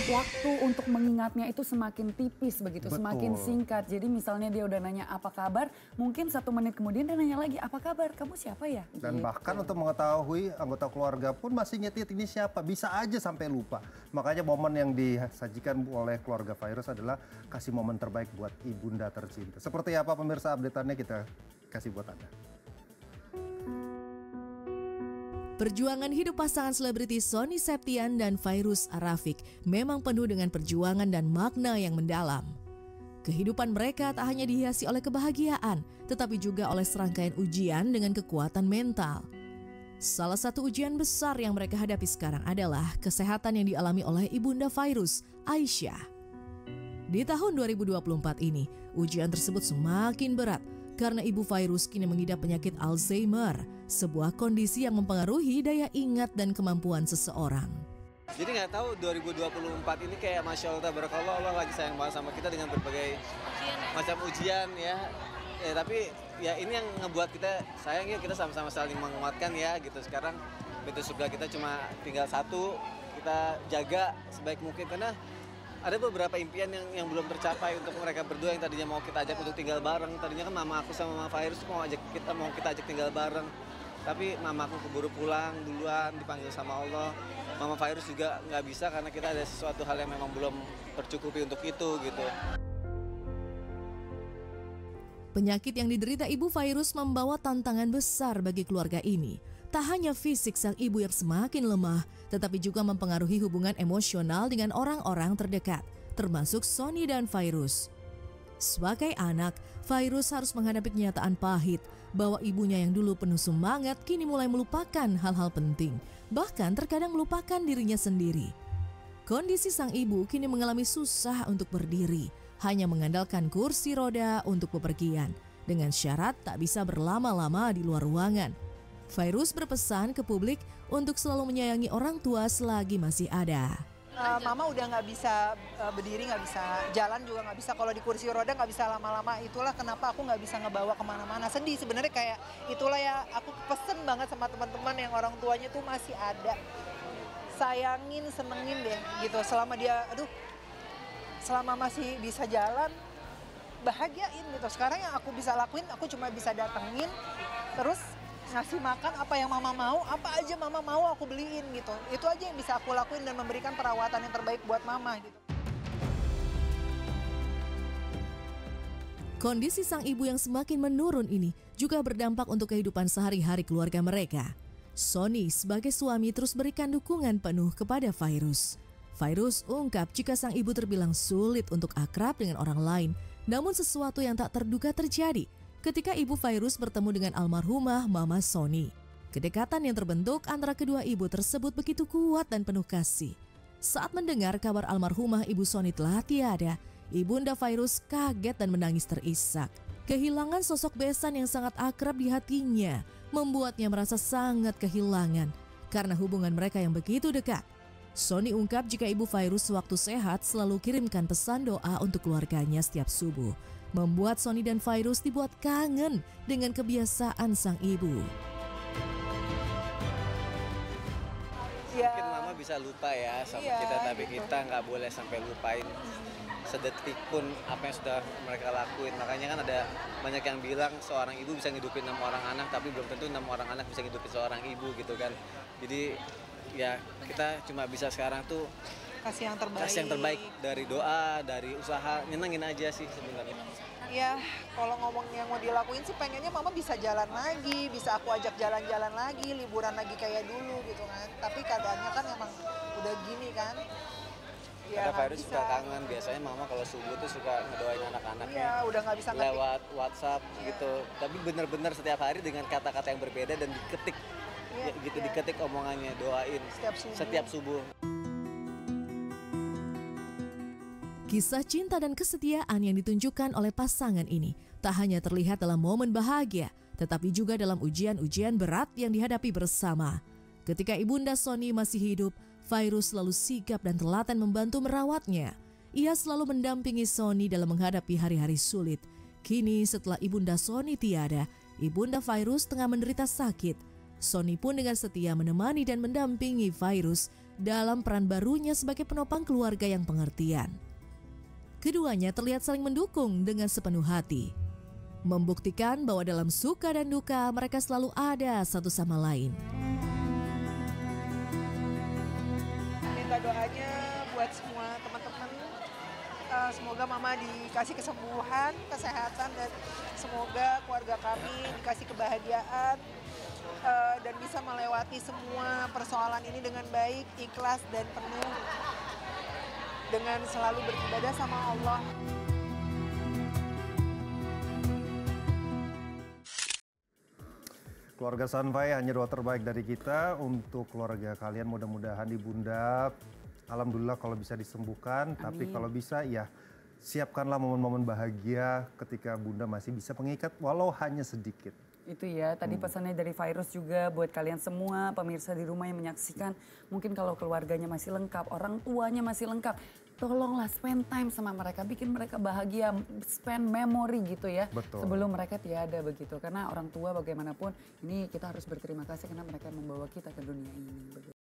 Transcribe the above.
waktu untuk mengingatnya itu semakin tipis begitu, Betul. semakin singkat. Jadi misalnya dia udah nanya apa kabar, mungkin 1 menit kemudian dia nanya lagi apa kabar, kamu siapa ya? Dan Gitu. bahkan untuk mengetahui anggota keluarga pun masih nyetit ini siapa, bisa aja sampai lupa. Makanya momen yang disajikan oleh keluarga Virus adalah kasih momen terbaik buat ibunda tercinta. Seperti apa pemirsa, update-annya kita kasih buat Anda. Perjuangan hidup pasangan selebriti Sony Septian dan Fairuz Arafik memang penuh dengan perjuangan dan makna yang mendalam. Kehidupan mereka tak hanya dihiasi oleh kebahagiaan, tetapi juga oleh serangkaian ujian dengan kekuatan mental. Salah satu ujian besar yang mereka hadapi sekarang adalah kesehatan yang dialami oleh ibunda Fairuz, Aisyah. Di tahun 2024 ini, ujian tersebut semakin berat karena ibu Fairuz kini mengidap penyakit Alzheimer, sebuah kondisi yang mempengaruhi daya ingat dan kemampuan seseorang. Jadi nggak tahu 2024 ini kayak Masya Allah, Tabarakallah, Allah lagi sayang banget sama kita dengan berbagai macam ujian ya. Tapi ya ini yang ngebuat kita sayang ya, kita sama-sama saling menguatkan ya gitu. Sekarang pintu surga kita cuma tinggal satu, kita jaga sebaik mungkin karena ada beberapa impian yang belum tercapai untuk mereka berdua yang tadinya mau kita ajak untuk tinggal bareng. Tadinya kan mama aku sama mama Fairuz mau kita ajak tinggal bareng. Tapi mama aku keburu pulang duluan, dipanggil sama Allah. Mama Fairuz juga nggak bisa karena kita ada sesuatu hal yang memang belum tercukupi untuk itu gitu. Penyakit yang diderita ibu Fairuz membawa tantangan besar bagi keluarga ini. Tak hanya fisik sang ibu yang semakin lemah, tetapi juga mempengaruhi hubungan emosional dengan orang-orang terdekat, termasuk Sony dan Fairuz. Sebagai anak, Fairuz harus menghadapi kenyataan pahit bahwa ibunya yang dulu penuh semangat kini mulai melupakan hal-hal penting, bahkan terkadang melupakan dirinya sendiri. Kondisi sang ibu kini mengalami susah untuk berdiri, hanya mengandalkan kursi roda untuk bepergian, dengan syarat tak bisa berlama-lama di luar ruangan. Fairuz berpesan ke publik untuk selalu menyayangi orang tua selagi masih ada. Mama udah nggak bisa berdiri, nggak bisa jalan juga nggak bisa. Kalau di kursi roda nggak bisa lama-lama. Itulah kenapa aku nggak bisa ngebawa kemana-mana. Sedih sebenarnya, kayak itulah ya aku pesen banget sama teman-teman yang orang tuanya tuh masih ada. Sayangin, senengin deh gitu. Selama dia, selama masih bisa jalan, bahagiain gitu. Sekarang yang aku bisa lakuin, aku cuma bisa datengin, terus ngasih makan apa yang mama mau, apa aja mama mau aku beliin gitu. Itu aja yang bisa aku lakuin dan memberikan perawatan yang terbaik buat mama gitu. Kondisi sang ibu yang semakin menurun ini juga berdampak untuk kehidupan sehari-hari keluarga mereka. Sony sebagai suami terus berikan dukungan penuh kepada Fairuz. Fairuz ungkap jika sang ibu terbilang sulit untuk akrab dengan orang lain, namun sesuatu yang tak terduga terjadi ketika ibu Fairuz bertemu dengan almarhumah Mama Sony. Kedekatan yang terbentuk antara kedua ibu tersebut begitu kuat dan penuh kasih. Saat mendengar kabar almarhumah ibu Sony telah tiada, ibunda Fairuz kaget dan menangis terisak. Kehilangan sosok besan yang sangat akrab di hatinya membuatnya merasa sangat kehilangan karena hubungan mereka yang begitu dekat. Sony ungkap jika ibu Fairuz sewaktu sehat selalu kirimkan pesan doa untuk keluarganya setiap subuh, membuat Sony dan Fairuz dibuat kangen dengan kebiasaan sang ibu. Mungkin mama bisa lupa ya sama kita, tapi kita nggak boleh sampai lupain sedetik pun apa yang sudah mereka lakuin. Makanya kan ada banyak yang bilang seorang ibu bisa ngidupin 6 orang anak, tapi belum tentu 6 orang anak bisa ngidupin seorang ibu gitu kan. Jadi ya kita cuma bisa sekarang tuh Kasih yang terbaik dari doa, dari usaha, nyenengin aja sih sebenarnya. Ya, kalau ngomong yang mau dilakuin sih pengennya mama bisa jalan lagi, bisa aku ajak jalan-jalan lagi, liburan lagi kayak dulu gitu kan. Tapi keadaannya kan emang udah gini kan. Ya, ada Fairuz suka kangen, biasanya mama kalau subuh tuh suka ngedoain anak-anaknya. Iya, udah nggak bisa lewat WhatsApp gitu. Tapi bener-bener setiap hari dengan kata-kata yang berbeda dan diketik. Diketik omongannya, doain setiap subuh. Kisah cinta dan kesetiaan yang ditunjukkan oleh pasangan ini tak hanya terlihat dalam momen bahagia, tetapi juga dalam ujian-ujian berat yang dihadapi bersama. Ketika ibunda Sony masih hidup, Fairuz selalu sigap dan telaten membantu merawatnya. Ia selalu mendampingi Sony dalam menghadapi hari-hari sulit. Kini setelah ibunda Sony tiada, ibunda Fairuz tengah menderita sakit. Sony pun dengan setia menemani dan mendampingi Fairuz dalam peran barunya sebagai penopang keluarga yang pengertian. Keduanya terlihat saling mendukung dengan sepenuh hati, membuktikan bahwa dalam suka dan duka mereka selalu ada satu sama lain. Minta doanya buat semua teman-teman. Semoga mama dikasih kesembuhan, kesehatan, dan semoga keluarga kami dikasih kebahagiaan dan bisa melewati semua persoalan ini dengan baik, ikhlas, dan penuh dengan selalu beribadah sama Allah. Keluarga Sanfai, hanya doa terbaik dari kita untuk keluarga kalian. Mudah-mudahan Ibunda, alhamdulillah kalau bisa disembuhkan. Tapi kalau bisa ya siapkanlah momen-momen bahagia ketika Bunda masih bisa mengikat walau hanya sedikit. Itu ya, tadi pesannya dari Virus juga buat kalian semua pemirsa di rumah yang menyaksikan. Mungkin kalau keluarganya masih lengkap, orang tuanya masih lengkap, tolonglah spend time sama mereka, bikin mereka bahagia, spend memory gitu ya. Betul. Sebelum mereka tiada begitu. Karena orang tua bagaimanapun ini kita harus berterima kasih karena mereka membawa kita ke dunia ini.